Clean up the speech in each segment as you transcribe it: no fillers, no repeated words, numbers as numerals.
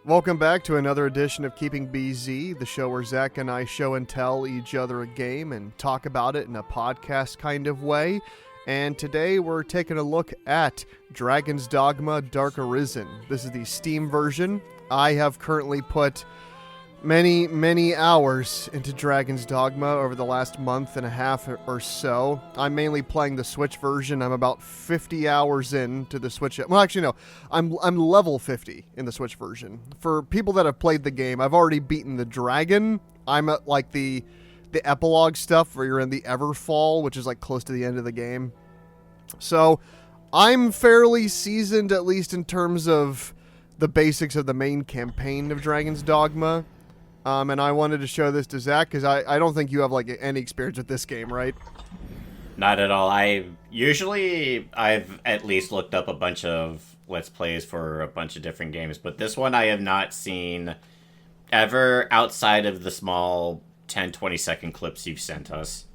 Welcome back to another edition of Keeping BZ, the show where Zach and I show and tell each other a game and talk about it in a podcast kind of way. And today we're taking a look at Dragon's Dogma Dark Arisen. This is the Steam version. I have currently put many hours into Dragon's Dogma over the last month and a half or so. I'm mainly playing the Switch version. I'm about 50 hours into the Switch. Well, actually, no. I'm level 50 in the Switch version. For people that have played the game, I've already beaten the dragon. I'm at like the epilogue stuff where you're in the Everfall, which is like close to the end of the game. So I'm fairly seasoned, at least in terms of the basics of the main campaign of Dragon's Dogma. And I wanted to show this to Zach because I don't think you have like any experience with this game, right? Not at all. I've at least looked up a bunch of Let's Plays for a bunch of different games, but this one I have not seen ever outside of the small 10-20 second clips you've sent us.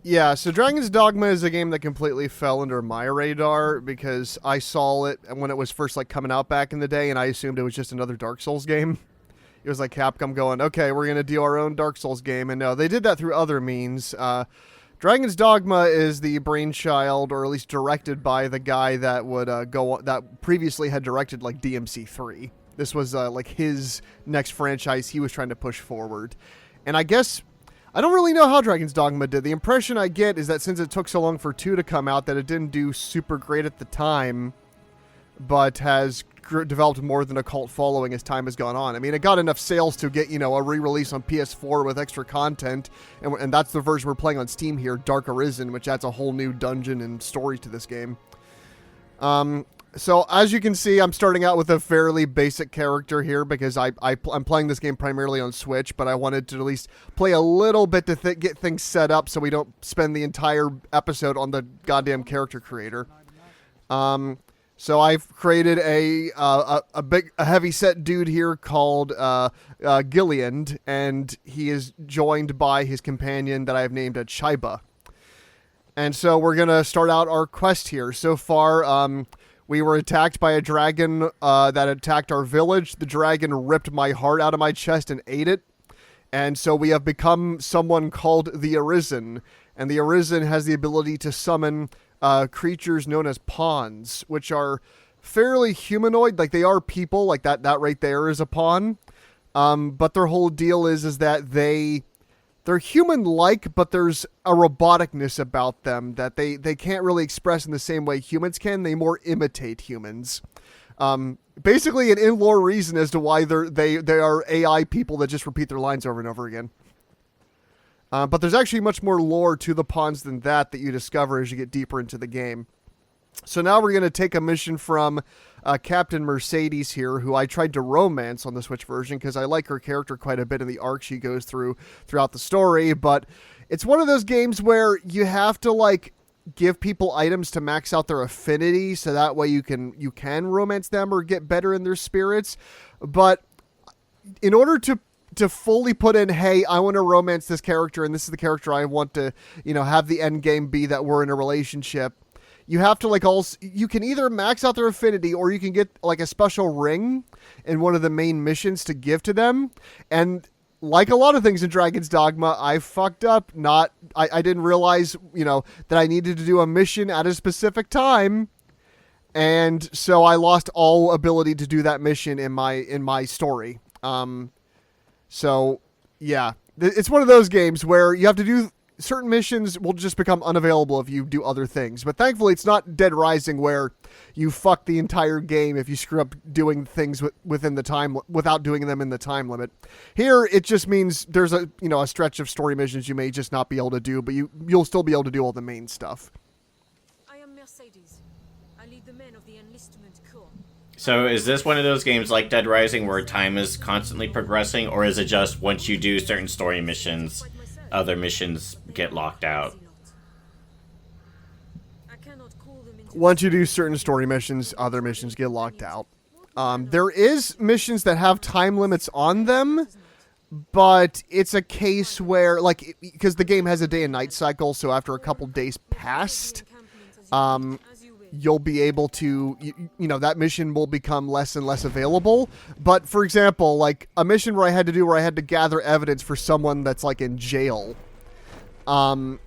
Yeah, so Dragon's Dogma is a game that completely fell under my radar because I saw it when it was first like coming out back in the day, and I assumed it was just another Dark Souls game. It was like Capcom going, okay, we're going to do our own Dark Souls game. And no, they did that through other means. Dragon's Dogma is the brainchild, or at least directed by the guy that would that previously had directed like DMC3. This was like his next franchise he was trying to push forward. And I guess, I don't really know how Dragon's Dogma did. The impression I get is that since it took so long for 2 to come out, that it didn't do super great at the time, but has developed more than a cult following as time has gone on. I mean, it got enough sales to get, a re-release on PS4 with extra content, and that's the version we're playing on Steam here, Dark Arisen, which adds a whole new dungeon and story to this game. So as you can see, I'm starting out with a fairly basic character here because I'm playing this game primarily on Switch, but I wanted to at least play a little bit to get things set up so we don't spend the entire episode on the goddamn character creator. So I've created a heavy-set dude here called Gilliand, and he is joined by his companion that I've named Chiba. And so we're going to start out our quest here. So far, we were attacked by a dragon that attacked our village. The dragon ripped my heart out of my chest and ate it. And so we have become someone called the Arisen. And the Arisen has the ability to summon creatures known as pawns, which are fairly humanoid, like they are people, like that right there is a pawn. But their whole deal is that they're human-like, but there's a roboticness about them that they can't really express in the same way humans can. They more imitate humans. Basically an in-lore reason as to why they are AI people that just repeat their lines over and over again. But there's actually much more lore to the pawns than that you discover as you get deeper into the game. So now we're going to take a mission from Captain Mercedes here, who I tried to romance on the Switch version because I like her character quite a bit in the arc she goes throughout the story. But it's one of those games where you have to like give people items to max out their affinity, so that way you can romance them or get better in their spirits. But in order to fully put in, hey, I want to romance this character, and this is the character I want to, have the end game be that we're in a relationship, you have to you can either max out their affinity or you can get like a special ring in one of the main missions to give to them. And like a lot of things in Dragon's Dogma, I fucked up. I didn't realize, that I needed to do a mission at a specific time. And so I lost all ability to do that mission in my story. So, yeah, it's one of those games where you have to do certain missions will just become unavailable if you do other things. But thankfully, it's not Dead Rising where you fuck the entire game if you screw up doing things within the time without doing them in the time limit. Here, it just means there's a stretch of story missions you may just not be able to do, but you'll still be able to do all the main stuff. I am Mercedes. I lead the men of the enlistment corps. So is this one of those games like Dead Rising where time is constantly progressing, or is it just once you do certain story missions, other missions get locked out? Once you do certain story missions, other missions get locked out. There is missions that have time limits on them, but it's a case where, because the game has a day and night cycle, so after a couple days passed, you'll be able to, that mission will become less and less available. But for example, like a mission where I had to gather evidence for someone that's like in jail, or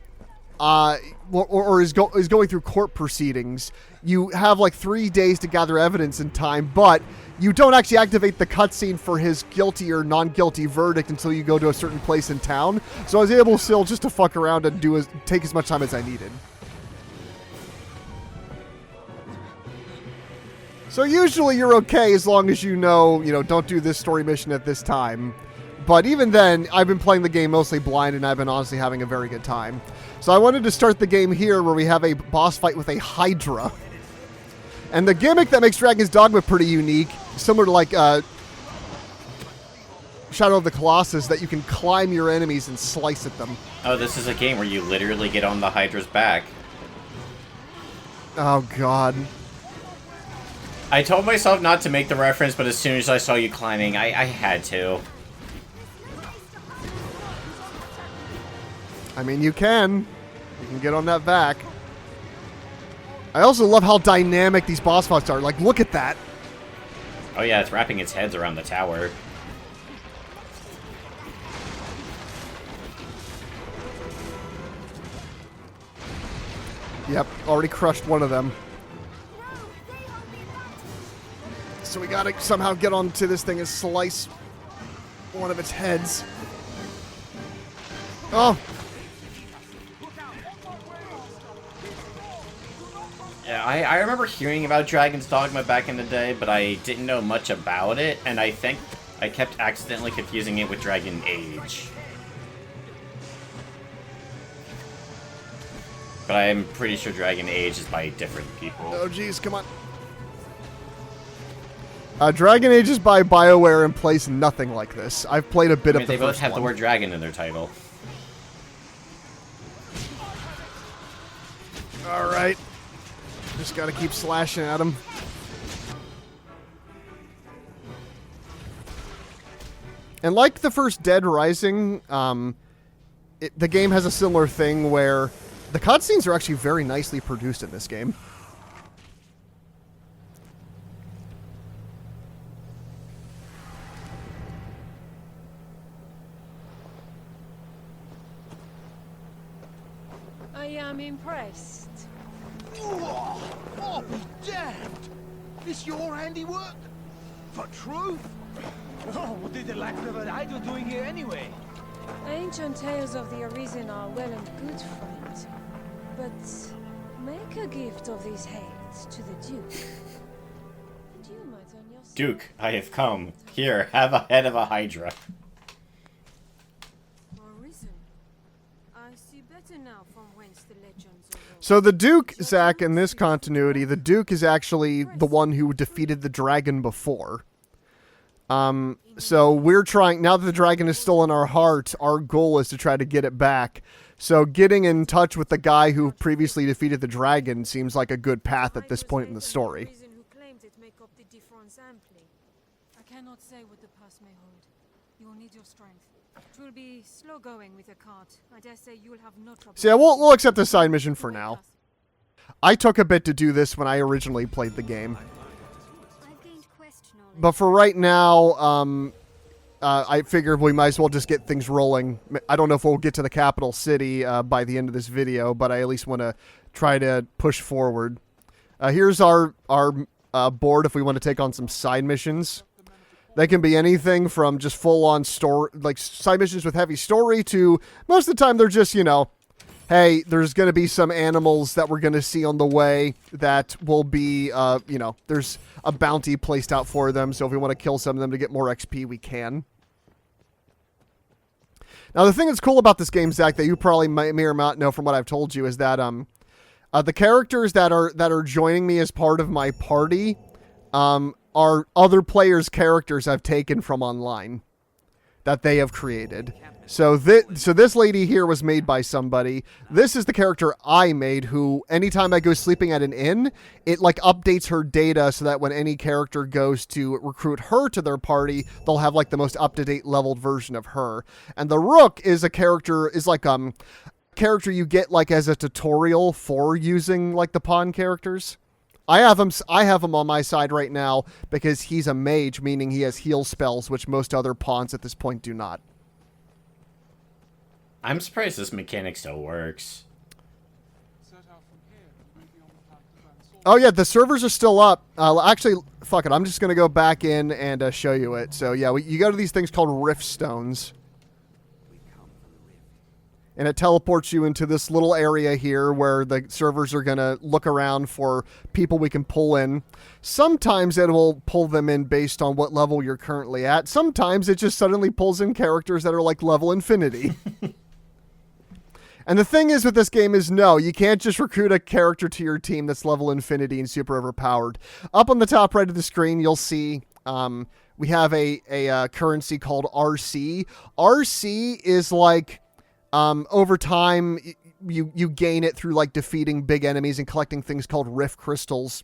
is going through court proceedings, you have like 3 days to gather evidence in time, but you don't actually activate the cutscene for his guilty or non-guilty verdict until you go to a certain place in town. So I was able still just to fuck around and take as much time as I needed. So usually you're okay as long as don't do this story mission at this time. But even then, I've been playing the game mostly blind, and I've been honestly having a very good time. So I wanted to start the game here where we have a boss fight with a Hydra. And the gimmick that makes Dragon's Dogma pretty unique, similar to like Shadow of the Colossus, that you can climb your enemies and slice at them. Oh, this is a game where you literally get on the Hydra's back. Oh, God. I told myself not to make the reference, but as soon as I saw you climbing, I had to. I mean, you can. You can get on that back. I also love how dynamic these boss fights are. Like, look at that. Oh yeah, it's wrapping its heads around the tower. Yep, already crushed one of them. So we gotta somehow get onto this thing and slice one of its heads. Oh! Yeah, I remember hearing about Dragon's Dogma back in the day, but I didn't know much about it, and I think I kept accidentally confusing it with Dragon Age. But I'm pretty sure Dragon Age is by different people. Oh jeez, come on. Dragon Age is by BioWare and plays nothing like this. I've played a bit of the first one. They both have the word dragon in their title. Alright. Just gotta keep slashing at him. And like the first Dead Rising, the game has a similar thing where the cutscenes are actually very nicely produced in this game. I am impressed. Oh, be damned! This your handiwork? For truth? Oh, what did the lack of an idol doing here anyway? Ancient tales of the Arisen are well and good, friend. But make a gift of these heads to the Duke. And you might earn yourself... Duke, I have come. Here, have a head of a Hydra. Arisen. I see better now from whence the legends arose. So the Duke, Zach, in this continuity, the Duke is actually the one who defeated the dragon before. So we're trying, now that the dragon is still in our heart, our goal is to try to get it back. So getting in touch with the guy who previously defeated the dragon seems like a good path at this point in the story. Who claimed it make up the difference amply. I cannot say what the past may hold. You will need your strength. It will be slow going with a cart. I dare say you will have no trouble. So yeah, we'll accept the side mission for now. I took a bit to do this when I originally played the game. But for right now, I figured we might as well just get things rolling. I don't know if we'll get to the capital city by the end of this video, but I at least want to try to push forward. Here's our board if we want to take on some side missions. They can be anything from just full-on story, like side missions with heavy story, to most of the time they're just, hey, there's going to be some animals that we're going to see on the way that will be, there's a bounty placed out for them. So if we want to kill some of them to get more XP, we can. Now, the thing that's cool about this game, Zach, that you probably may or may not know from what I've told you, is that the characters that are joining me as part of my party are other players' characters I've taken from online that they have created. So this lady here was made by somebody. This is the character I made, who anytime I go sleeping at an inn, it like updates her data so that when any character goes to recruit her to their party, they'll have like the most up-to-date leveled version of her. And the Rook is a character, is like character you get like as a tutorial for using like the pawn characters. I have him on my side right now because he's a mage, meaning he has heal spells, which most other pawns at this point do not. I'm surprised this mechanic still works. Oh yeah, the servers are still up. Actually, fuck it. I'm just gonna go back in and show you it. So yeah, you go to these things called rift stones, and it teleports you into this little area here where the servers are gonna look around for people we can pull in. Sometimes it will pull them in based on what level you're currently at. Sometimes it just suddenly pulls in characters that are like level infinity. And the thing is with this game is, no, you can't just recruit a character to your team that's level infinity and super overpowered. Up on the top right of the screen, you'll see we have a currency called RC. RC is like, over time, you gain it through like defeating big enemies and collecting things called rift crystals.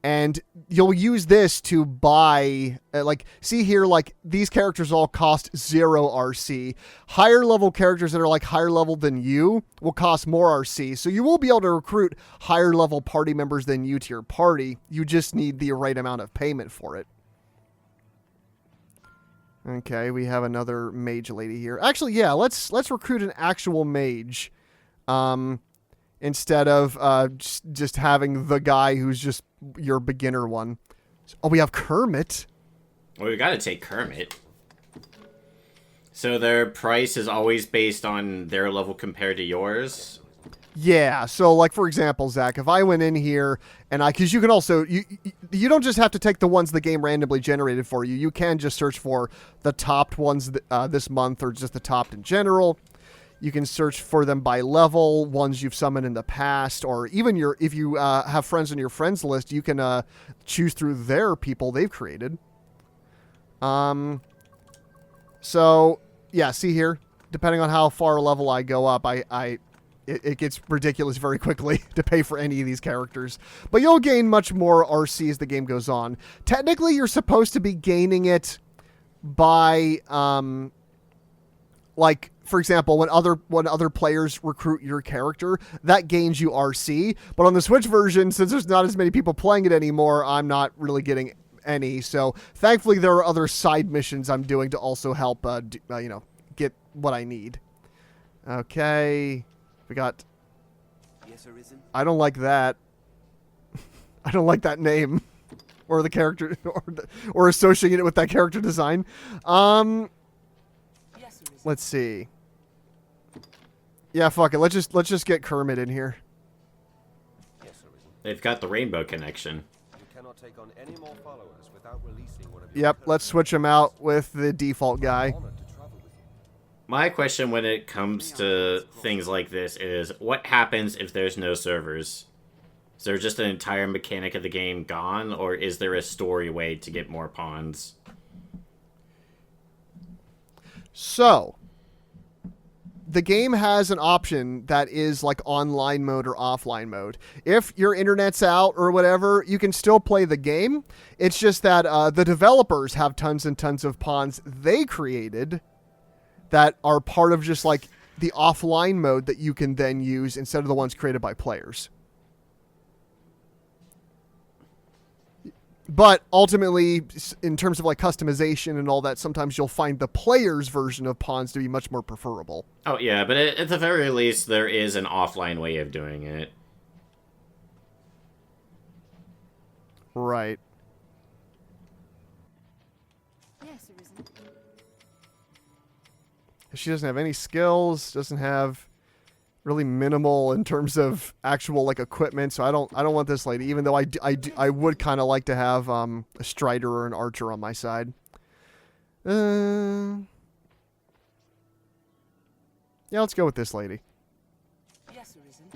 And you'll use this to buy, like, see here, like, these characters all cost 0 RC. Higher level characters that are, like, higher level than you will cost more RC. So you will be able to recruit higher level party members than you to your party. You just need the right amount of payment for it. Okay, we have another mage lady here. Actually, yeah, let's recruit an actual mage. Instead of just having the guy who's just your beginner one. Oh, we have Kermit. Well, we gotta take Kermit. So their price is always based on their level compared to yours? Yeah, so like for example, Zach, if I went in here and because you can also, you don't just have to take the ones the game randomly generated for you. You can just search for the topped ones this month or just the topped in general. You can search for them by level, ones you've summoned in the past, or even if you have friends on your friends list, you can choose through their people they've created. So yeah, see here, depending on how far level I go up, it gets ridiculous very quickly to pay for any of these characters. But you'll gain much more RC as the game goes on. Technically, you're supposed to be gaining it by like, for example, when other players recruit your character, that gains you RC. But on the Switch version, since there's not as many people playing it anymore, I'm not really getting any. So thankfully, there are other side missions I'm doing to also help, get what I need. Okay, we got. Yes, Arisen. I don't like that. I don't like that name, or the character, or associating it with that character design. Let's see. Yeah, fuck it. Let's just get Kermit in here. Yes, Arisen. They've got the rainbow connection. You cannot take on any more followers without releasing one of Yep, let's switch him out with the default guy. honored to travel with you. My question when it comes to things like this is, what happens if there's no servers? Is there just an entire mechanic of the game gone, or is there a story way to get more pawns? So, the game has an option that is like online mode or offline mode. If your internet's out or whatever, you can still play the game. It's just that the developers have tons and tons of pawns they created that are part of just like the offline mode that you can then use instead of the ones created by players. But ultimately, in terms of like customization and all that, sometimes you'll find the player's version of pawns to be much more preferable. Oh yeah, but at the very least, there is an offline way of doing it. Right. Yes, Arisen. She doesn't have any skills, doesn't have really minimal in terms of actual like equipment, so I don't want this lady, even though I would kind of like to have a strider or an archer on my side. Yeah, let's go with this lady. Yes, Arisen.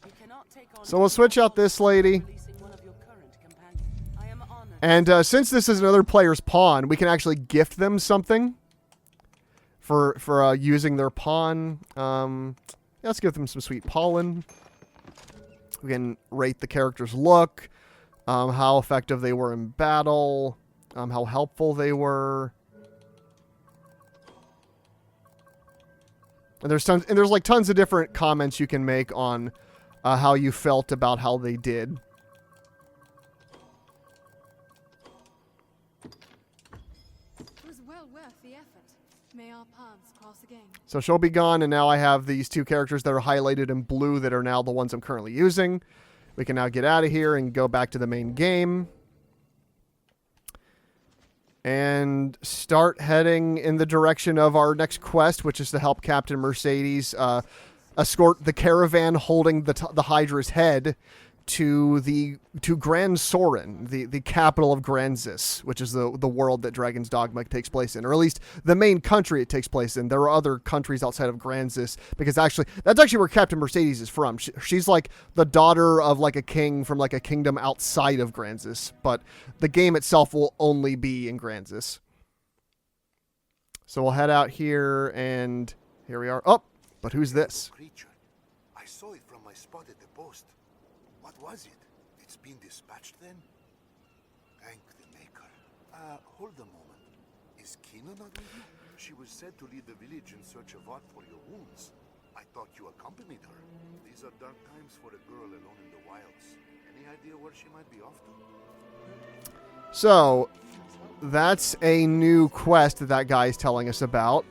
You cannot take on So we'll switch out this lady. releasing one of your current companions. I am honored. And since this is another player's pawn, we can actually gift them something for using their pawn. Yeah, let's give them some sweet pollen. We can rate the character's look, how effective they were in battle, how helpful they were. And there's like tons of different comments you can make on how you felt about how they did. well worth the effort. May our paths cross again. So she'll be gone, and now I have these two characters that are highlighted in blue that are now the ones I'm currently using. We can now get out of here and go back to the main game. And start heading in the direction of our next quest, which is to help Captain Mercedes escort the caravan holding the Hydra's head to Grand Soren, the capital of Granzis, which is the world that Dragon's Dogma takes place in, or at least the main country it takes place in. There are other countries outside of Granzis, because that's actually where Captain Mercedes is from. She's like the daughter of like a king from like a kingdom outside of Granzis, but the game itself will only be in Granzis. So we'll head out here, and here we are. Oh, but who's this? Creature. I saw it from my spot at the post. What was it? It's been dispatched then? Thank the Maker. Hold a moment. Is Kina not with you? She was said to lead the village in search of art for your wounds. I thought you accompanied her. These are dark times for a girl alone in the wilds. Any idea where she might be off to? So, that's a new quest that guy is telling us about.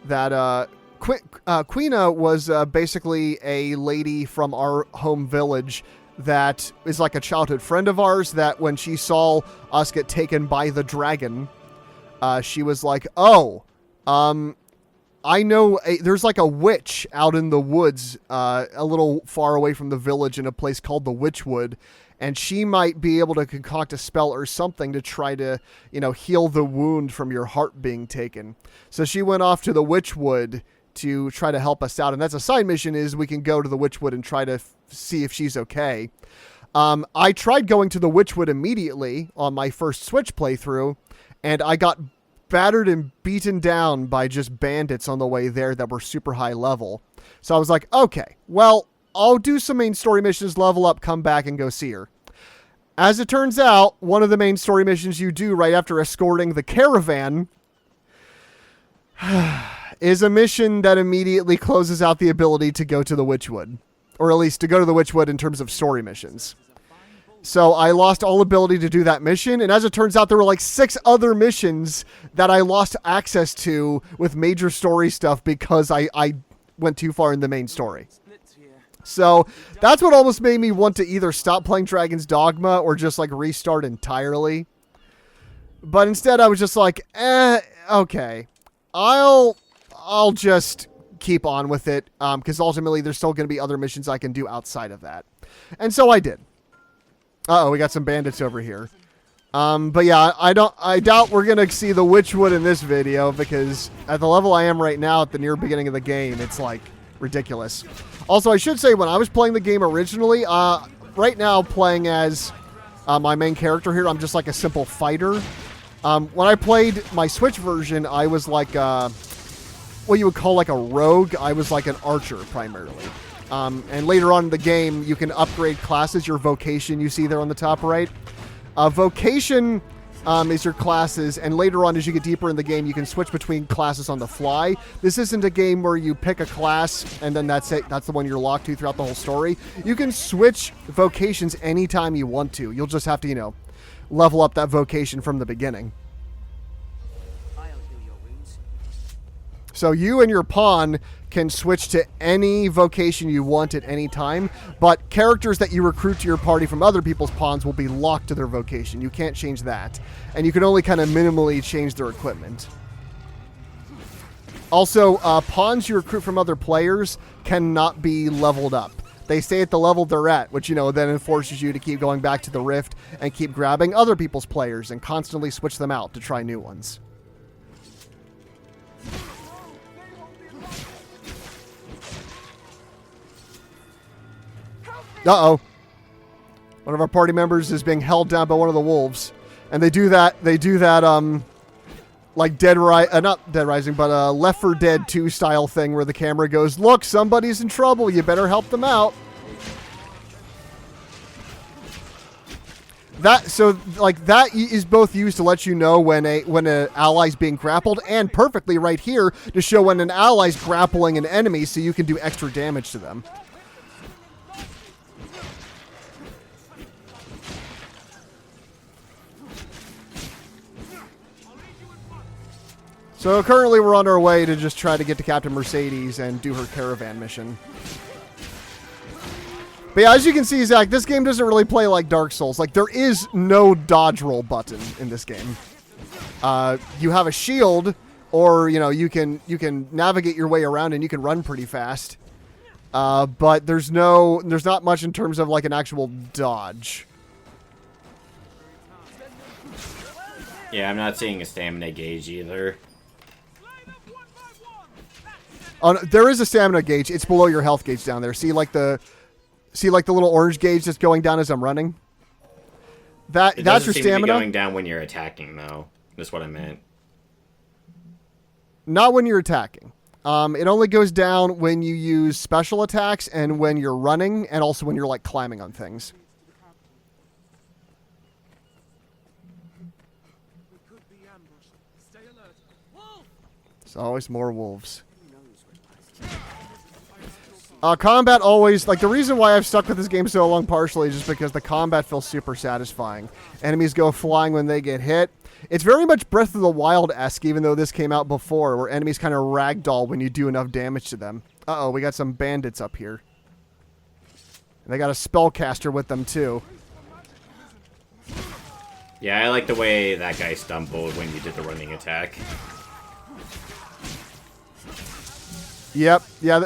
That, Quina was basically a lady from our home village that is like a childhood friend of ours, that when she saw us get taken by the dragon, she was like, oh, I know there's like a witch out in the woods, a little far away from the village in a place called the Witchwood, and she might be able to concoct a spell or something to try to, heal the wound from your heart being taken. So she went off to the Witchwood to try to help us out, and that's a side mission, is we can go to the Witchwood and try to see if she's okay. I tried going to the Witchwood immediately on my first Switch playthrough, and I got battered and beaten down by just bandits on the way there that were super high level. So I was like, okay, well, I'll do some main story missions, level up, come back, and go see her. As it turns out, one of the main story missions you do right after escorting the caravan is a mission that immediately closes out the ability to go to the Witchwood. Or at least to go to the Witchwood in terms of story missions. So I lost all ability to do that mission, and as it turns out, there were like 6 other missions that I lost access to with major story stuff because I went too far in the main story. So that's what almost made me want to either stop playing Dragon's Dogma or just like restart entirely. But instead I was just like, okay, I'll just keep on with it, because ultimately there's still going to be other missions I can do outside of that. And so I did. Uh-oh, we got some bandits over here. But yeah, I doubt we're going to see the Witchwood in this video, because at the level I am right now at the near beginning of the game, it's like ridiculous. Also, I should say, when I was playing the game originally, right now playing as my main character here, I'm just like a simple fighter. When I played my Switch version, I was like what you would call like a rogue. I was like an archer primarily. And later on in the game, you can upgrade classes. Your vocation you see there on the top right. Vocation is your classes, and later on as you get deeper in the game, you can switch between classes on the fly. This isn't a game where you pick a class and then that's it. That's the one you're locked to throughout the whole story. You can switch vocations anytime you want to. You'll just have to, level up that vocation from the beginning. So you and your pawn can switch to any vocation you want at any time, but characters that you recruit to your party from other people's pawns will be locked to their vocation. You can't change that. And you can only kind of minimally change their equipment. Also, pawns you recruit from other players cannot be leveled up. They stay at the level they're at, which, then enforces you to keep going back to the Rift and keep grabbing other people's players and constantly switch them out to try new ones. Uh-oh. One of our party members is being held down by one of the wolves. And they do that, like not Dead Rising, but Left 4 Dead 2 style thing where the camera goes, look, somebody's in trouble, you better help them out. That is both used to let you know when an ally's being grappled, and perfectly right here to show when an ally's grappling an enemy so you can do extra damage to them. So currently we're on our way to just try to get to Captain Mercedes and do her caravan mission. But yeah, as you can see, Zach, this game doesn't really play like Dark Souls. Like, there is no dodge roll button in this game. You have a shield, or, you know, you can navigate your way around and you can run pretty fast. But there's not much in terms of like an actual dodge. Yeah, I'm not seeing a stamina gauge either. Oh, no, there is a stamina gauge. It's below your health gauge down there. See like the little orange gauge that's going down as I'm running? That's your It doesn't seem to be stamina. going down when you're attacking, though. That's what I meant. Not when you're attacking. It only goes down when you use special attacks and when you're running, and also when you're like climbing on things. There's always more wolves. Combat always, like, the reason why I've stuck with this game so long partially is just because the combat feels super satisfying. Enemies go flying when they get hit. It's very much Breath of the Wild-esque, even though this came out before, where enemies kind of ragdoll when you do enough damage to them. Uh-oh, we got some bandits up here. And they got a spellcaster with them, too. Yeah, I like the way that guy stumbled when you did the running attack. Yep. Yeah,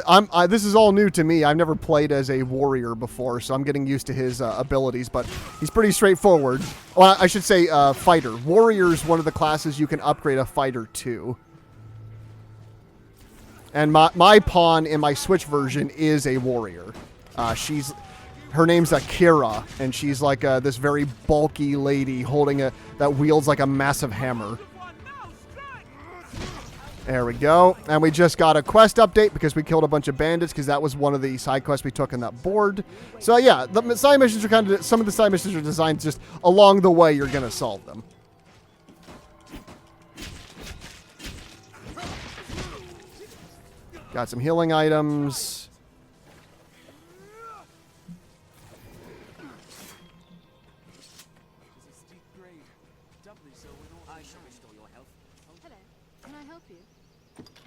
this is all new to me. I've never played as a warrior before, so I'm getting used to his abilities, but he's pretty straightforward. Well, I should say fighter. Warrior is one of the classes you can upgrade a fighter to. And my pawn in my Switch version is a warrior. Her name's Akira, and she's like this very bulky lady holding that wields like a massive hammer. There we go. And we just got a quest update because we killed a bunch of bandits because that was one of the side quests we took in that board. So yeah, the side missions are kind of, some of the side missions are designed just along the way you're going to solve them. Got some healing items. Hello. Can I help you?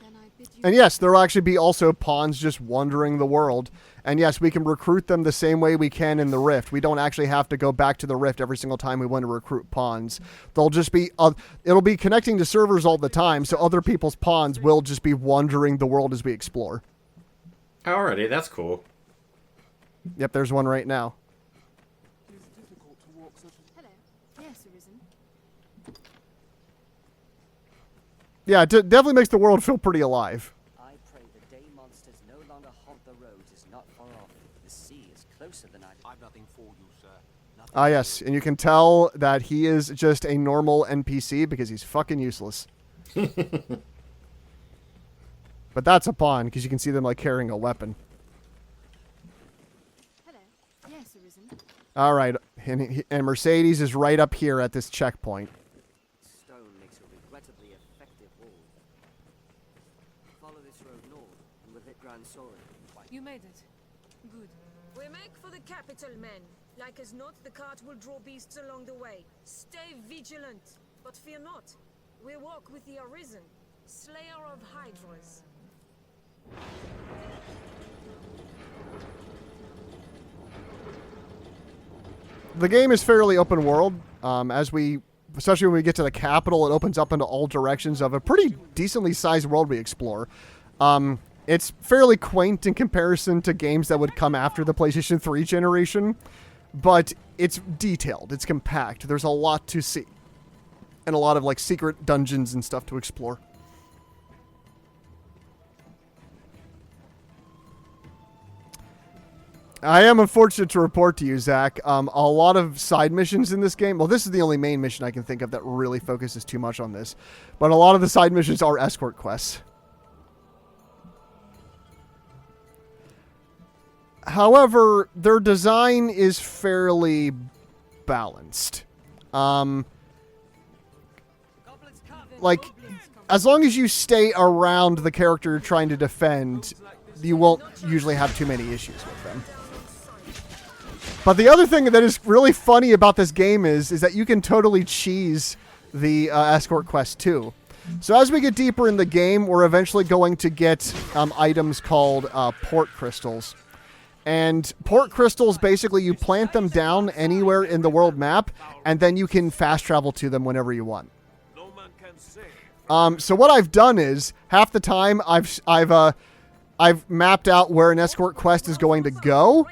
Then I bid you. And yes, there will actually be also pawns just wandering the world. And yes, we can recruit them the same way we can in the Rift. We don't actually have to go back to the Rift every single time we want to recruit pawns. They'll just be, it'll be connecting to servers all the time, so other people's pawns will just be wandering the world as we explore. Alrighty, that's cool. Yep, there's one right now. Hello. Yes, Arisen. Yeah, it definitely makes the world feel pretty alive. I pray the day monsters no longer haunt the roads is not far off. The sea is closer than I've nothing for you, sir. Nothing. Ah, yes, and you can tell that he is just a normal NPC because he's fucking useless. But that's a pawn because you can see them like carrying a weapon. Hello. Yes, Arisen. All right, and Mercedes is right up here at this checkpoint. stone makes a regrettably effective wall. Follow this road north and we'll hit Grand Soren. You made it. Good. We make for the capital, men. Like as not, the cart will draw beasts along the way. Stay vigilant, but fear not. We walk with the Arisen, slayer of hydras. The game is fairly open world. Especially when we get to the capital, it opens up into all directions of a pretty decently sized world we explore. It's fairly quaint in comparison to games that would come after the PlayStation 3 generation, but it's detailed, it's compact, there's a lot to see, and a lot of like secret dungeons and stuff to explore. I am unfortunate to report to you, Zach, a lot of side missions in this game, well, this is the only main mission I can think of that really focuses too much on this, but a lot of the side missions are escort quests. However, their design is fairly balanced. Like, as long as you stay around the character you're trying to defend, you won't usually have too many issues with them. But the other thing that is really funny about this game is that you can totally cheese the escort quest too. So as we get deeper in the game, we're eventually going to get items called port crystals. And port crystals, basically, you plant them down anywhere in the world map, and then you can fast travel to them whenever you want. So what I've done is, half the time, I've mapped out where an escort quest is going to go,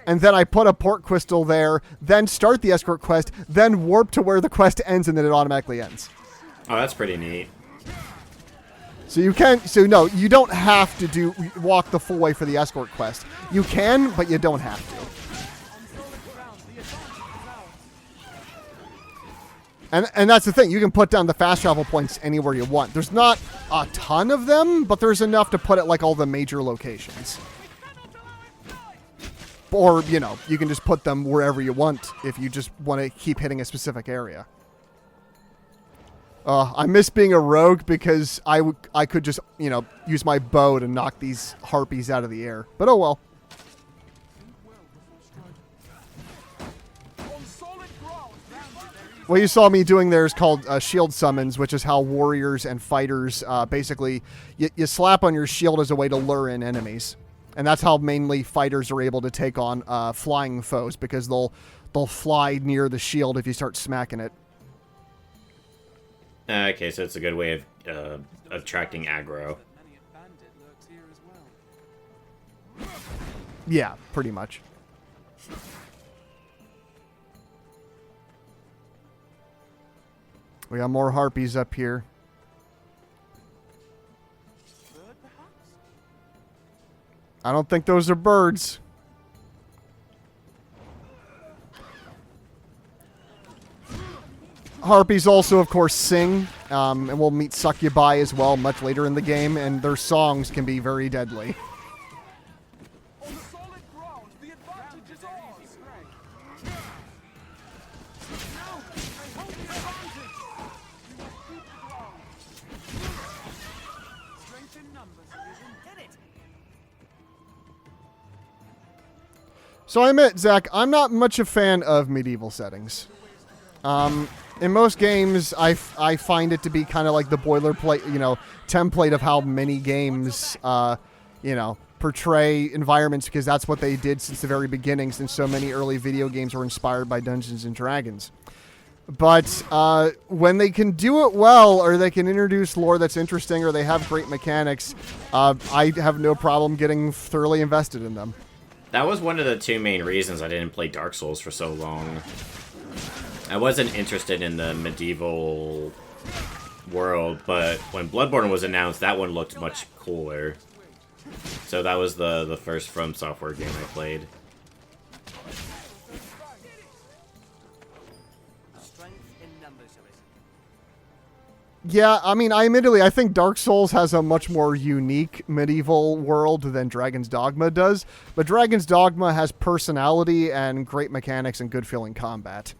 and then I put a port crystal there, then start the escort quest, then warp to where the quest ends, and then it automatically ends. Oh, that's pretty neat. So no, you don't have to walk the full way for the escort quest. You can, but you don't have to. And that's the thing. You can put down the fast travel points anywhere you want. There's not a ton of them, but there's enough to put at like all the major locations. Or, you know, you can just put them wherever you want if you just want to keep hitting a specific area. I miss being a rogue because I could just, you know, use my bow to knock these harpies out of the air. But oh well. What you saw me doing there is called shield summons, which is how warriors and fighters basically, you slap on your shield as a way to lure in enemies. And that's how mainly fighters are able to take on flying foes, because they'll fly near the shield if you start smacking it. Okay, so it's a good way of attracting aggro. Yeah, pretty much. We got more harpies up here. I don't think those are birds. Harpies also, of course, sing, and we'll meet succubi as well much later in the game, and their songs can be very deadly. So I admit, Zach, I'm not much a fan of medieval settings. In most games, I find it to be kind of like the boilerplate, you know, template of how many games, you know, portray environments, because that's what they did since the very beginning, since so many early video games were inspired by Dungeons and Dragons. But when they can do it well, or they can introduce lore that's interesting, or they have great mechanics, I have no problem getting thoroughly invested in them. That was one of the two main reasons I didn't play Dark Souls for so long. I wasn't interested in the medieval world, but when Bloodborne was announced, that one looked much cooler. So that was the first From Software game I played. Yeah, I mean, I think Dark Souls has a much more unique medieval world than Dragon's Dogma does, but Dragon's Dogma has personality and great mechanics and good-feeling combat.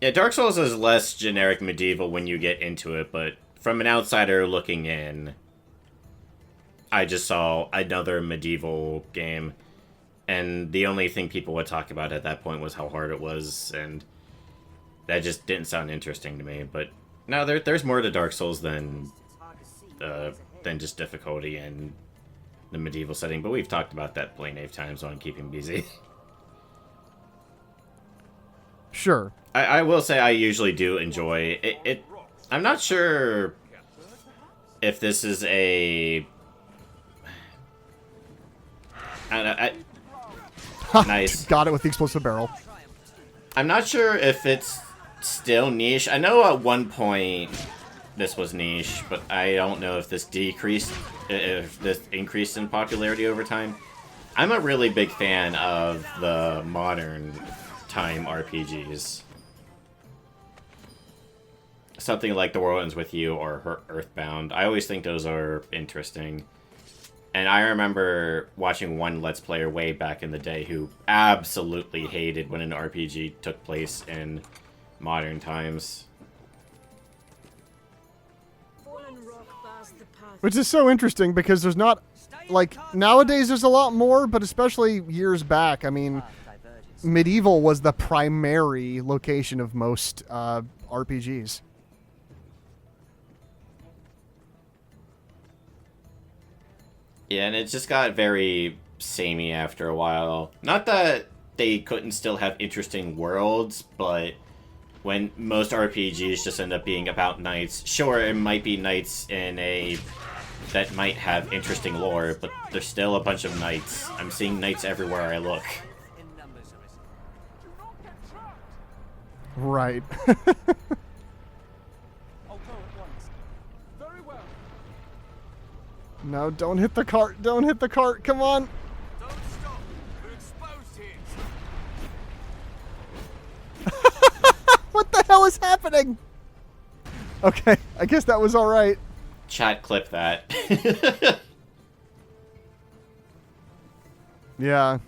Yeah, Dark Souls is less generic medieval when you get into it, but from an outsider looking in, I just saw another medieval game, and the only thing people would talk about at that point was how hard it was, and that just didn't sound interesting to me, but no, there's more to Dark Souls than just difficulty and the medieval setting, but we've talked about that plenty of times on Keeping Busy. Sure. I will say I usually do enjoy it. I'm not sure if this is a... Nice. Got it with the explosive barrel. I'm not sure if it's still niche. I know at one point this was niche, but I don't know if this increased in popularity over time. I'm a really big fan of the modern time RPGs. Something like The World Ends With You or Earthbound. I always think those are interesting. And I remember watching one Let's Player way back in the day who absolutely hated when an RPG took place in modern times. Which is so interesting because there's not, like, nowadays there's a lot more, but especially years back, I mean, medieval was the primary location of most RPGs. Yeah, and it just got very samey after a while. Not that they couldn't still have interesting worlds, but when most RPGs just end up being about knights, sure, it might be knights that might have interesting lore, but there's still a bunch of knights. I'm seeing knights everywhere I look. In numbers, Arisen. Do not get trapped. Right. I'll go at once. Very well. No, don't hit the cart. Don't hit the cart. Come on. Don't stop. We're exposed here. What the hell is happening? Okay, I guess that was all right. Chat, clip that. Yeah.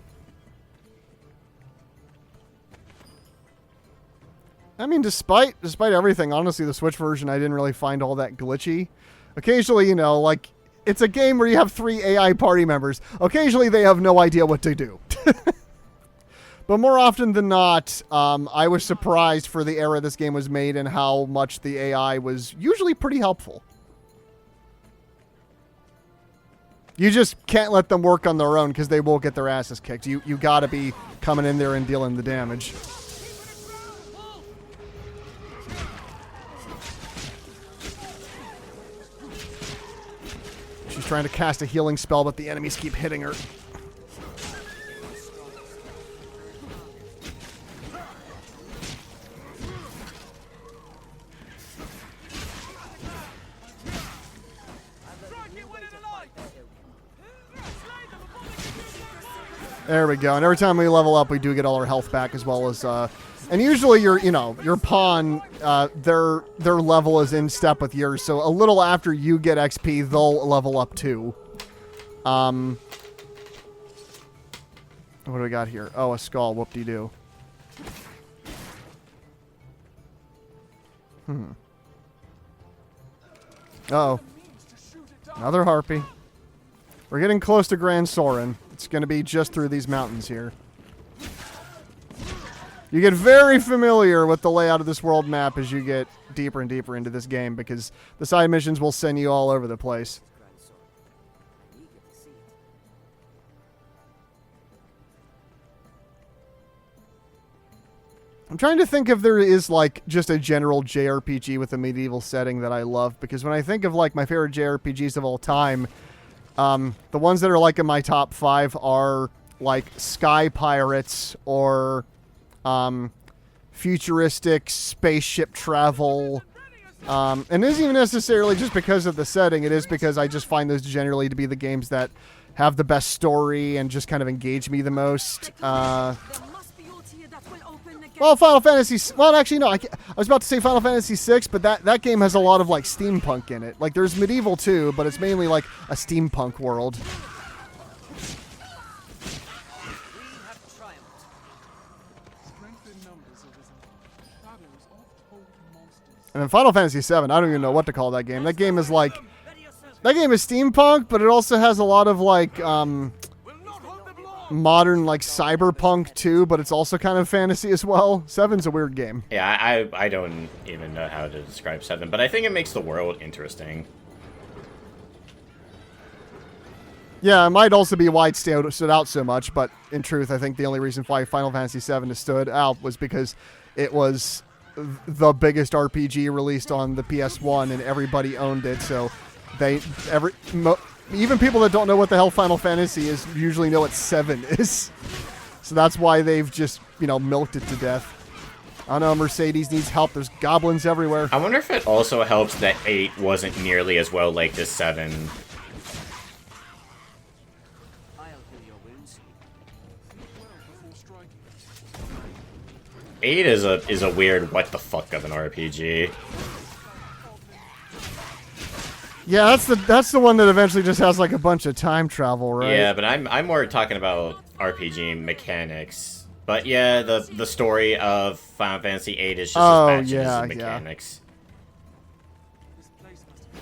I mean, despite everything, honestly, the Switch version I didn't really find all that glitchy. Occasionally, you know, like, it's a game where you have 3 AI party members. Occasionally, they have no idea what to do. But more often than not, I was surprised for the era this game was made and how much the AI was usually pretty helpful. You just can't let them work on their own because they will get their asses kicked. You gotta be coming in there and dealing the damage. She's trying to cast a healing spell, but the enemies keep hitting her. There we go. And every time we level up, we do get all our health back, as well as, and usually your pawn, their level is in step with yours. So a little after you get XP, they'll level up too. What do we got here? Oh, a skull. Whoop-de-doo. Uh-oh. Another harpy. We're getting close to Grand Soren. It's going to be just through these mountains here. You get very familiar with the layout of this world map as you get deeper and deeper into this game, because the side missions will send you all over the place. Grand Sword. I'm eager to see it. I'm trying to think if there is, like, just a general JRPG with a medieval setting that I love, because when I think of, like, my favorite JRPGs of all time, the ones that are, like, in my top 5 are, like, Sky Pirates or futuristic spaceship travel. And it isn't even necessarily just because of the setting. It is because I just find those generally to be the games that have the best story and just kind of engage me the most. Well, Final Fantasy... Well, actually, no. I was about to say Final Fantasy VI, but that game has a lot of, like, steampunk in it. Like, there's medieval, too, but it's mainly, like, a steampunk world. We have triumphed. Strength in numbers, Arisen. Shadows oft-hold monsters. And in Final Fantasy VII, I don't even know what to call that game. That game is, like... That game is steampunk, but it also has a lot of, like, modern, like, cyberpunk too, but it's also kind of fantasy as well. 7's a weird game. Yeah, I don't even know how to describe 7, but I think it makes the world interesting. Yeah, it might also be why it stood out so much, but in truth, I think the only reason why Final Fantasy VII stood out was because it was the biggest RPG released on the PS1, and everybody owned it, so even people that don't know what the hell Final Fantasy is usually know what 7 is. So that's why they've just, milked it to death. I don't know, Mercedes needs help. There's goblins everywhere. I wonder if it also helps that 8 wasn't nearly as well liked as 7. I'll heal your wounds. Well before striking. 8 is a weird what the fuck of an RPG. Yeah, that's the one that eventually just has, like, a bunch of time travel, right? Yeah, but I'm more talking about RPG mechanics. But yeah, the story of Final Fantasy VIII is just as matched as the mechanics. This place must be.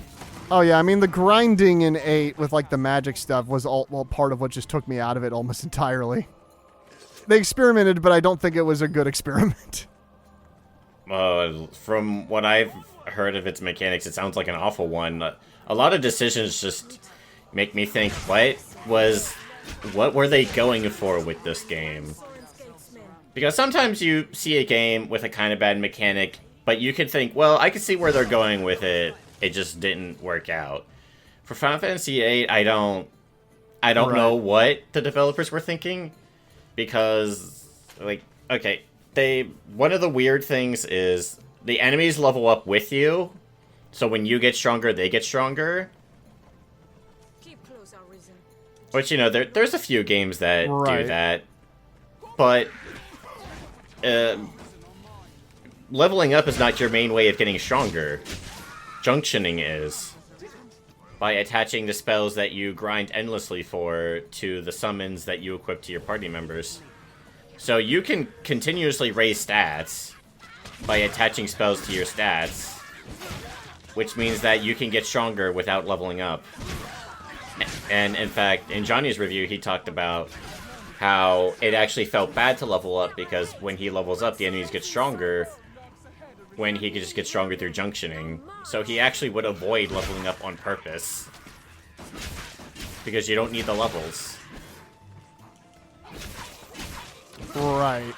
Oh, yeah, I mean, the grinding in 8 with, like, the magic stuff was part of what just took me out of it almost entirely. They experimented, but I don't think it was a good experiment. From what I've heard of its mechanics, it sounds like an awful one. A lot of decisions just make me think, what were they going for with this game? Because sometimes you see a game with a kind of bad mechanic, but you can think, well, I can see where they're going with it. It just didn't work out. For Final Fantasy VIII, I don't know what the developers were thinking, because, like, okay, one of the weird things is the enemies level up with you, so when you get stronger, they get stronger. Keep close, Arisen. Which, you know, there's a few games that Right. do that, but leveling up is not your main way of getting stronger. Junctioning is. By attaching the spells that you grind endlessly for to the summons that you equip to your party members. So you can continuously raise stats by attaching spells to your stats, which means that you can get stronger without leveling up. And in fact, in Johnny's review, he talked about how it actually felt bad to level up because when he levels up, the enemies get stronger when he could just get stronger through junctioning. So he actually would avoid leveling up on purpose because you don't need the levels. Right.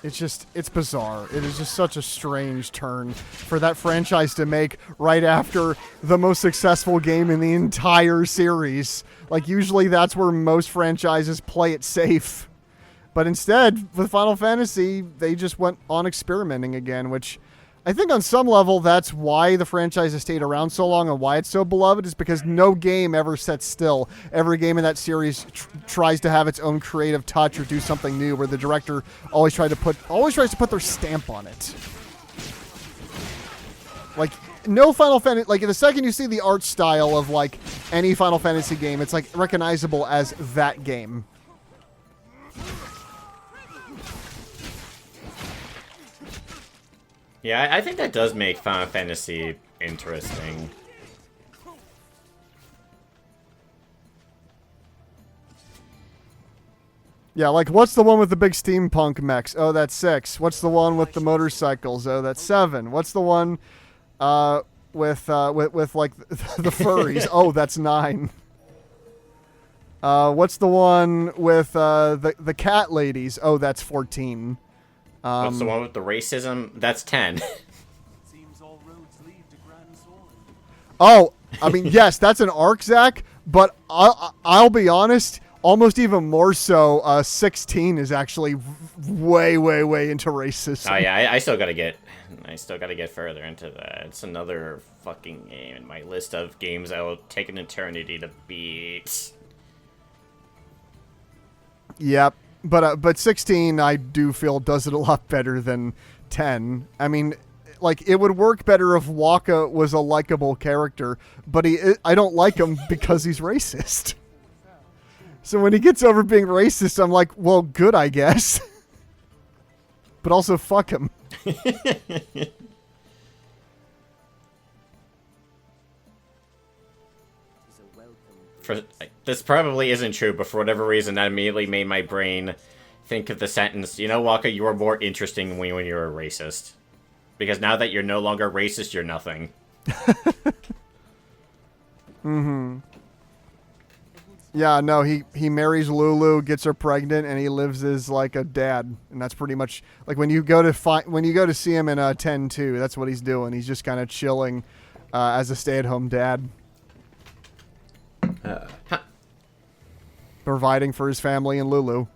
It's bizarre. It is just such a strange turn for that franchise to make right after the most successful game in the entire series. Like, usually that's where most franchises play it safe. But instead, with Final Fantasy, they just went on experimenting again, which I think on some level that's why the franchise has stayed around so long and why it's so beloved, is because no game ever sits still. Every game in that series tries to have its own creative touch or do something new, where the director always tries to put their stamp on it. Like, no Final Fantasy, like, the second you see the art style of, like, any Final Fantasy game, it's, like, recognizable as that game. Yeah, I think that does make Final Fantasy interesting. Yeah, like, what's the one with the big steampunk mechs? Oh, that's 6. What's the one with the motorcycles? Oh, that's 7. What's the one with like the furries? Oh, that's 9. What's the one with the cat ladies? Oh, that's 14. What's the one with the racism? That's 10. Oh, I mean, yes, that's an arc, Zach, but I'll be honest, almost even more so, 16 is actually way into racism. Oh yeah, I still gotta get further into that. It's another fucking game in my list of games that will take an eternity to beat. Yep. But 16, I do feel, does it a lot better than 10. I mean, like, it would work better if Waka was a likable character, but I don't like him because he's racist. So when he gets over being racist, I'm like, well, good, I guess. But also, fuck him. This probably isn't true, but for whatever reason, that immediately made my brain think of the sentence, you know, Waka, you were more interesting when you were a racist. Because now that you're no longer racist, you're nothing. Mm-hmm. Yeah, no, he marries Lulu, gets her pregnant, and he lives as, like, a dad. And that's pretty much, like, when you go to see him in 10-2, that's what he's doing. He's just kind of chilling as a stay-at-home dad. Providing for his family and Lulu.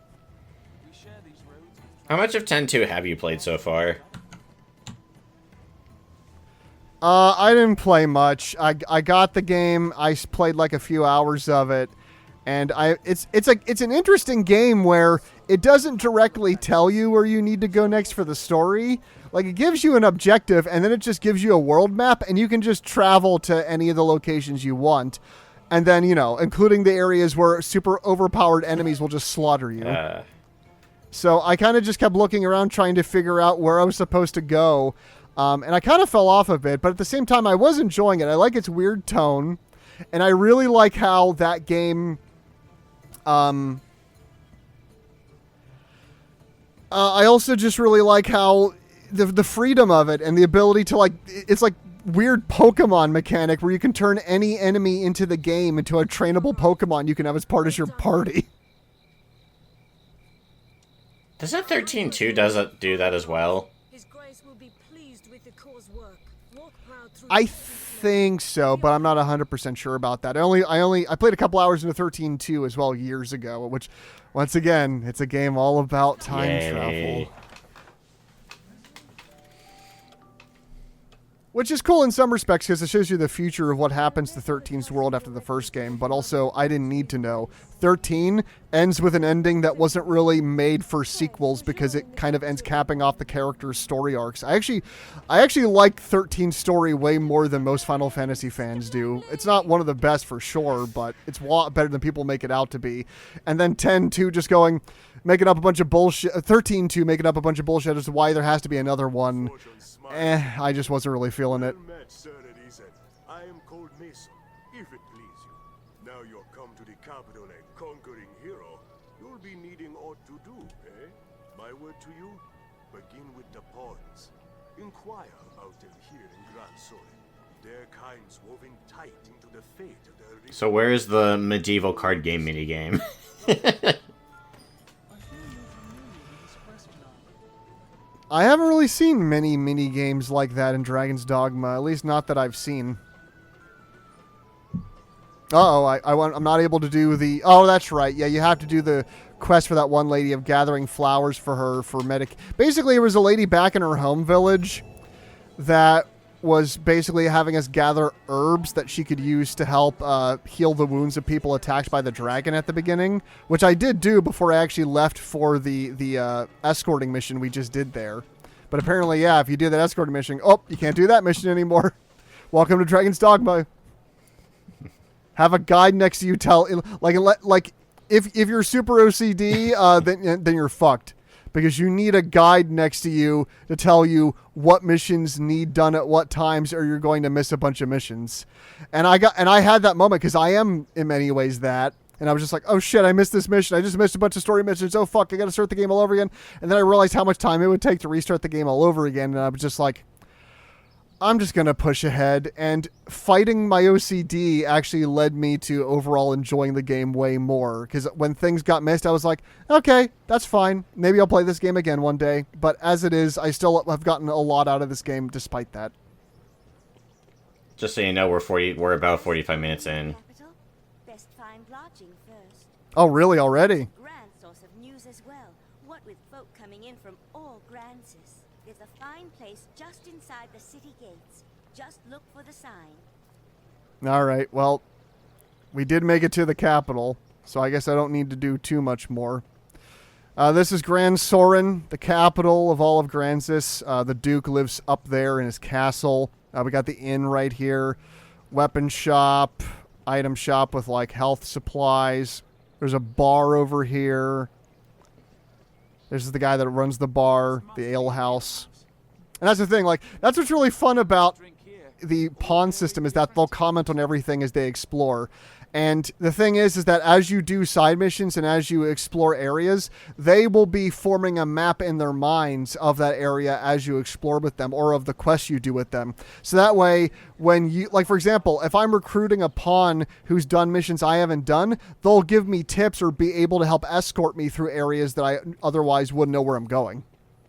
How much of 10-2 have you played so far? I didn't play much. I got the game. I played like a few hours of it, and it's an interesting game where it doesn't directly tell you where you need to go next for the story. Like, it gives you an objective, and then it just gives you a world map, and you can just travel to any of the locations you want. And then, you know, including the areas where super overpowered enemies will just slaughter you. So I kind of just kept looking around trying to figure out where I was supposed to go. And I kind of fell off a bit, but at the same time, I was enjoying it. I like its weird tone. And I really like how that game... I also just really like how the freedom of it and the ability to, like... It's like weird Pokemon mechanic where you can turn any enemy into the game into a trainable Pokemon you can have as part of your party. Doesn't 13.2 do that as well? His Grace will be pleased with the Corps' work. Walk proud through I the think so, but I'm not 100% sure about that. I played a couple hours into 13.2 as well years ago, which, once again, it's a game all about time Yay. travel. Which is cool in some respects because it shows you the future of what happens to 13's world after the first game, but also I didn't need to know. 13 ends with an ending that wasn't really made for sequels because it kind of ends capping off the character's story arcs. I actually like 13's story way more than most Final Fantasy fans do. It's not one of the best for sure, but it's a lot better than people make it out to be. And then 10.2 just making up a bunch of bullshit. 13.2 making up a bunch of bullshit as to why there has to be another one. I just wasn't really feeling it. Well met, Sir Arisen. I am called Mason, if it please you. Now you're come to the capital a conquering hero, you'll be needing aught to do, eh? My word to you, begin with the pawns. Inquire about them here in Grand Sorin. Their kinds woven tight into the fate of the Arisen. So where is the medieval card game minigame? I haven't really seen many mini games like that in Dragon's Dogma, at least not that I've seen. I'm not able to do the... Oh, that's right. Yeah, you have to do the quest for that one lady of gathering flowers for her for medic... Basically, it was a lady back in her home village that was basically having us gather herbs that she could use to help heal the wounds of people attacked by the dragon at the beginning, which I did do before I actually left for the escorting mission we just did there. But apparently, yeah, if you do that escorting mission, you can't do that mission anymore. Welcome to Dragon's Dogma. Have a guide next to you if you're super OCD, then you're fucked. Because you need a guide next to you to tell you what missions need done at what times, or you're going to miss a bunch of missions. And I had that moment because I am in many ways that, and I was just like, oh shit, I missed this mission. I just missed a bunch of story missions. Oh fuck, I got to start the game all over again. And then I realized how much time it would take to restart the game all over again, and I was just like, I'm just going to push ahead, and fighting my OCD actually led me to overall enjoying the game way more, because when things got missed, I was like, okay, that's fine. Maybe I'll play this game again one day, but as it is, I still have gotten a lot out of this game despite that. Just so you know, we're about 45 minutes in. Best find lodging first. Oh, really? Already? Grand source of news as well. What with folk coming in from all Grandsis. There's a fine place just inside the city gates. Just look for the sign. All right. Well, we did make it to the capital, so I guess I don't need to do too much more. This is Grand Sorin, the capital of all of Grandsis. The Duke lives up there in his castle. We got the inn right here. Weapon shop, item shop with like health supplies. There's a bar over here. This is the guy that runs the bar, the ale house. And that's the thing, like, that's what's really fun about the pawn system, is that they'll comment on everything as they explore. And the thing is that as you do side missions and as you explore areas, they will be forming a map in their minds of that area as you explore with them, or of the quests you do with them. So that way, when you, like, for example, if I'm recruiting a pawn who's done missions I haven't done, they'll give me tips or be able to help escort me through areas that I otherwise wouldn't know where I'm going.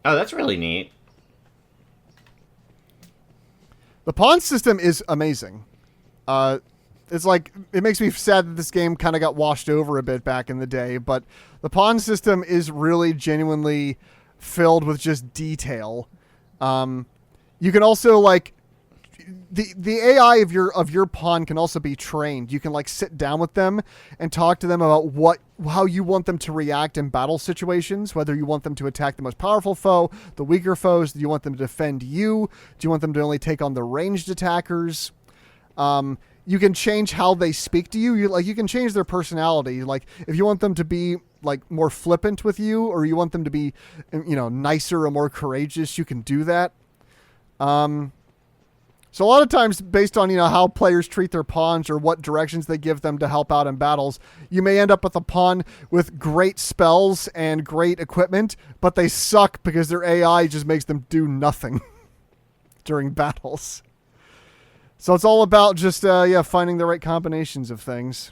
Oh, that's really neat. The pawn system is amazing. It's like, it makes me sad that this game kind of got washed over a bit back in the day, but the pawn system is really genuinely filled with just detail. You can also, like, the AI of your pawn can also be trained. You can, like, sit down with them and talk to them about how you want them to react in battle situations, whether you want them to attack the most powerful foe, the weaker foes. Do you want them to defend you? Do you want them to only take on the ranged attackers? You can change how they speak to you. You can change their personality. Like, if you want them to be, like, more flippant with you, or you want them to be, nicer or more courageous, you can do that. So a lot of times, based on, how players treat their pawns or what directions they give them to help out in battles, you may end up with a pawn with great spells and great equipment, but they suck because their AI just makes them do nothing during battles. So it's all about just finding the right combinations of things.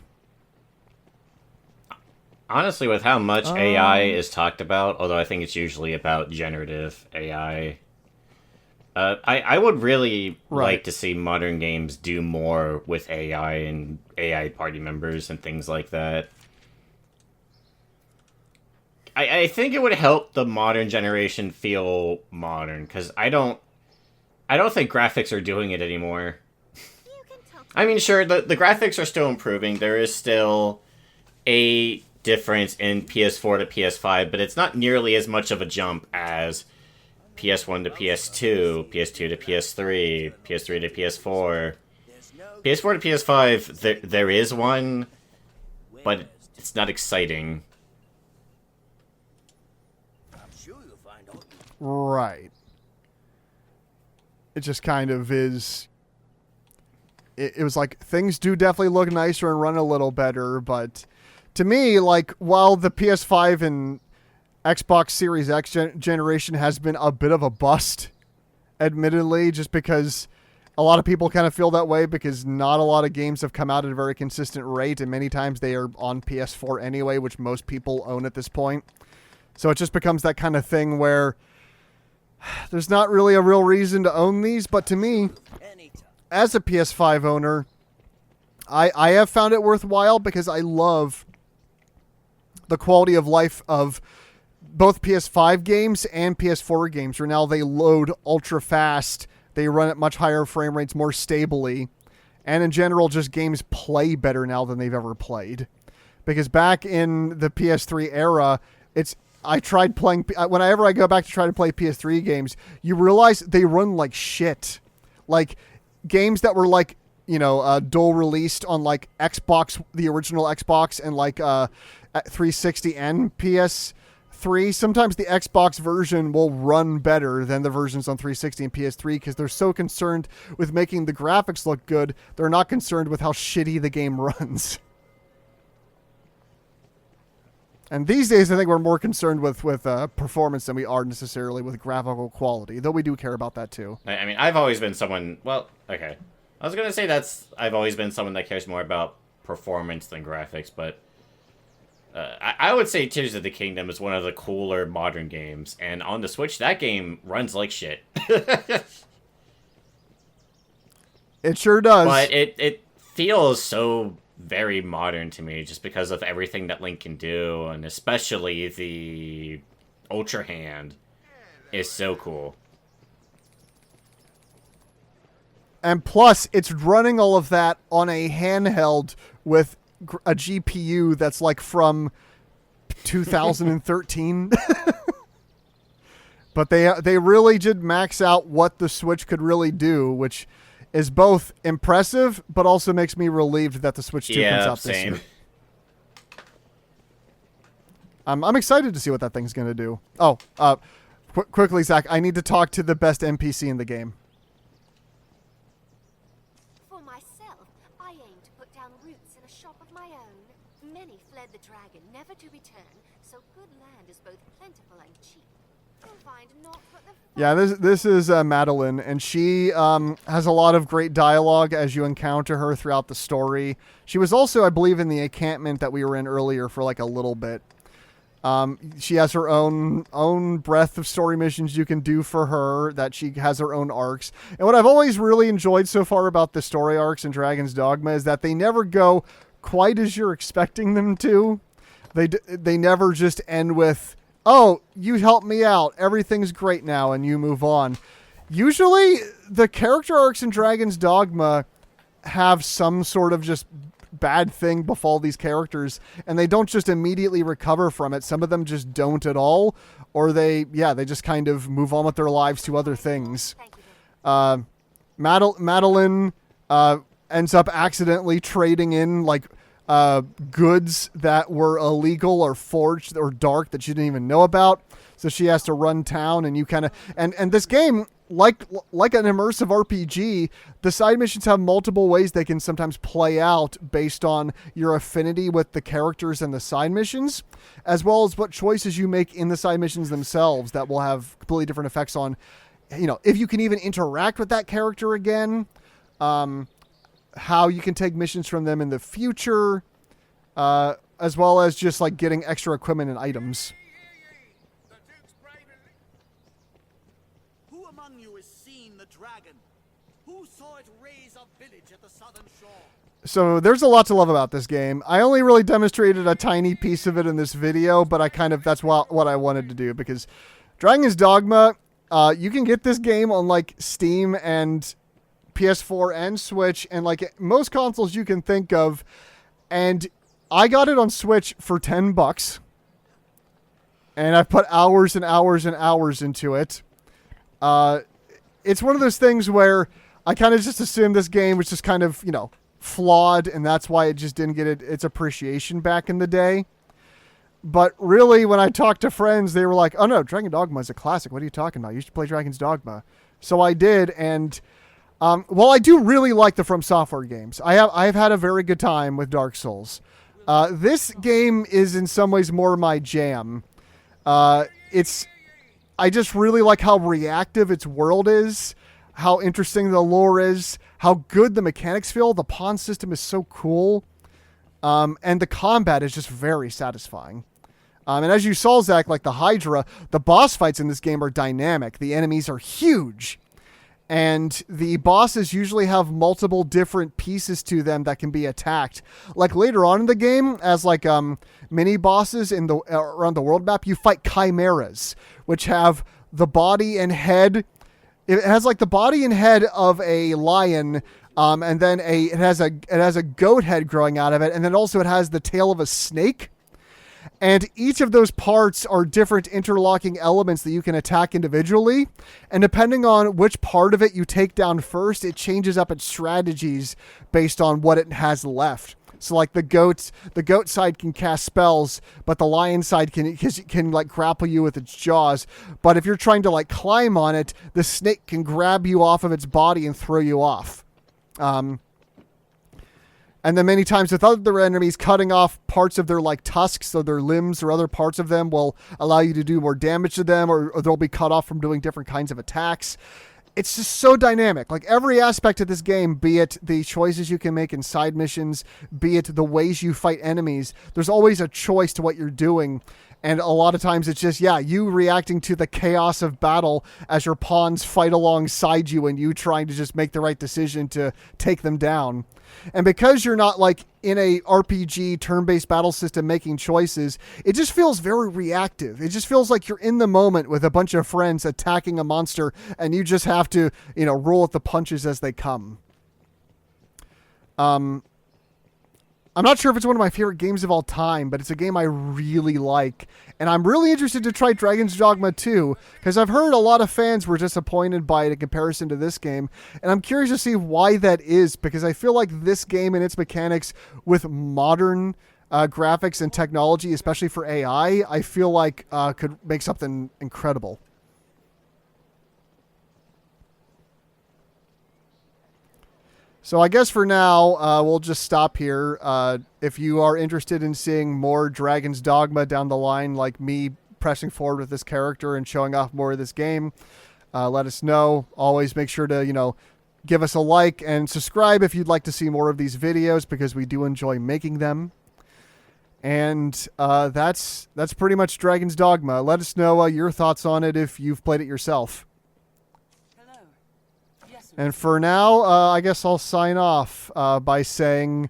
Honestly, with how much AI is talked about, although I think it's usually about generative AI, I would really like to see modern games do more with AI and AI party members and things like that. I think it would help the modern generation feel modern, because I don't think graphics are doing it anymore. I mean, sure, the graphics are still improving. There is still a difference in PS4 to PS5, but it's not nearly as much of a jump as PS1 to PS2, PS2 to PS3, PS3 to PS4. PS4 to PS5, there is one, but it's not exciting. Right. It just kind of is... It was like, things do definitely look nicer and run a little better, but to me, like, while the PS5 and Xbox Series X generation has been a bit of a bust, admittedly, just because a lot of people kind of feel that way because not a lot of games have come out at a very consistent rate, and many times they are on PS4 anyway, which most people own at this point. So it just becomes that kind of thing where there's not really a real reason to own these, but to me, as a PS5 owner, I have found it worthwhile because I love the quality of life of both PS5 games and PS4 games, where now they load ultra fast, they run at much higher frame rates more stably, and in general, just games play better now than they've ever played. Because back in the PS3 era, I tried playing, whenever I go back to try to play PS3 games, you realize they run like shit. Like, games that were like, dual released on like Xbox, the original Xbox, and like 360 and PS3. Sometimes the Xbox version will run better than the versions on 360 and PS3 because they're so concerned with making the graphics look good, they're not concerned with how shitty the game runs. And these days, I think we're more concerned with performance than we are necessarily with graphical quality, though we do care about that too. I mean, I've always been someone... Well, okay. I was going to say I've always been someone that cares more about performance than graphics, but I would say Tears of the Kingdom is one of the cooler modern games, and on the Switch, that game runs like shit. It sure does. But it feels so very modern to me just because of everything that Link can do, and especially the Ultra Hand is so cool. And plus, it's running all of that on a handheld with a GPU that's like from 2013. But they really did max out what the Switch could really do, which is both impressive, but also makes me relieved that the Switch 2 comes out this year. I'm excited to see what that thing's going to do. Oh, quickly, Zach, I need to talk to the best NPC in the game. For myself, I aim to put down roots in a shop of my own. Many fled the dragon, never to return, so good land is both plentiful and cheap. You'll find naught but the... Yeah, this is Madeline, and she has a lot of great dialogue as you encounter her throughout the story. She was also, I believe, in the encampment that we were in earlier for like a little bit. She has her own breadth of story missions you can do for her, that she has her own arcs. And what I've always really enjoyed so far about the story arcs in Dragon's Dogma is that they never go quite as you're expecting them to. They never just end with, oh, you helped me out, everything's great now, and you move on. Usually, the character arcs in Dragon's Dogma have some sort of just bad thing befall these characters, and they don't just immediately recover from it. Some of them just don't at all, or they just kind of move on with their lives to other things. Madeline ends up accidentally trading in like goods that were illegal or forged or dark that she didn't even know about, so she has to run town, and you kind of and this game, like an immersive RPG, the side missions have multiple ways they can sometimes play out based on your affinity with the characters and the side missions, as well as what choices you make in the side missions themselves that will have completely different effects on, if you can even interact with that character again. how you can take missions from them in the future, as well as just like getting extra equipment and items. Who among you has seen the dragon? Who saw it raise a village at the southern shore? So there's a lot to love about this game. I only really demonstrated a tiny piece of it in this video, but that's what I wanted to do, because Dragon's Dogma, you can get this game on like Steam and PS4 and Switch and like most consoles you can think of. And I got it on Switch for $10. And I've put hours and hours and hours into it. It's one of those things where I kind of just assumed this game was just kind of, flawed, and that's why it just didn't get its appreciation back in the day. But really, when I talked to friends, they were like, oh no, Dragon Dogma is a classic. What are you talking about? You should play Dragon's Dogma. So I did, and while I do really like the From Software games, I've had a very good time with Dark Souls. This game is in some ways more my jam. I just really like how reactive its world is, how interesting the lore is, how good the mechanics feel. The pawn system is so cool. And the combat is just very satisfying. And as you saw, Zach, like the Hydra, the boss fights in this game are dynamic. The enemies are huge. And the bosses usually have multiple different pieces to them that can be attacked. Like later on in the game, as like mini bosses in around the world map, you fight chimeras, which have the body and head. It has like the body and head of a lion, and then it has a goat head growing out of it, and then also it has the tail of a snake. And each of those parts are different interlocking elements that you can attack individually. And depending on which part of it you take down first, it changes up its strategies based on what it has left. So like the goat side can cast spells, but the lion side can like grapple you with its jaws. But if you're trying to like climb on it, the snake can grab you off of its body and throw you off. And then many times with other enemies, cutting off parts of their like tusks, so their limbs or other parts of them will allow you to do more damage to them, or they'll be cut off from doing different kinds of attacks. It's just so dynamic. Like every aspect of this game, be it the choices you can make in side missions, be it the ways you fight enemies, there's always a choice to what you're doing. And a lot of times it's just, you reacting to the chaos of battle as your pawns fight alongside you and you trying to just make the right decision to take them down. And because you're not like in a RPG turn-based battle system making choices, it just feels very reactive. It just feels like you're in the moment with a bunch of friends attacking a monster and you just have to, roll with the punches as they come. I'm not sure if it's one of my favorite games of all time, but it's a game I really like. And I'm really interested to try Dragon's Dogma 2, because I've heard a lot of fans were disappointed by it in comparison to this game. And I'm curious to see why that is, because I feel like this game and its mechanics with modern graphics and technology, especially for AI, I feel like could make something incredible. So I guess for now, we'll just stop here. If you are interested in seeing more Dragon's Dogma down the line, like me pressing forward with this character and showing off more of this game, let us know. Always make sure to, give us a like and subscribe if you'd like to see more of these videos, because we do enjoy making them. And that's pretty much Dragon's Dogma. Let us know your thoughts on it if you've played it yourself. And for now, I guess I'll sign off by saying,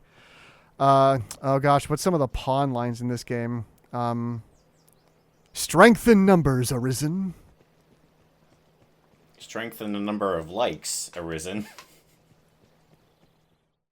oh gosh, what's some of the pawn lines in this game? Strength in numbers, Arisen. Strength in the number of likes, Arisen.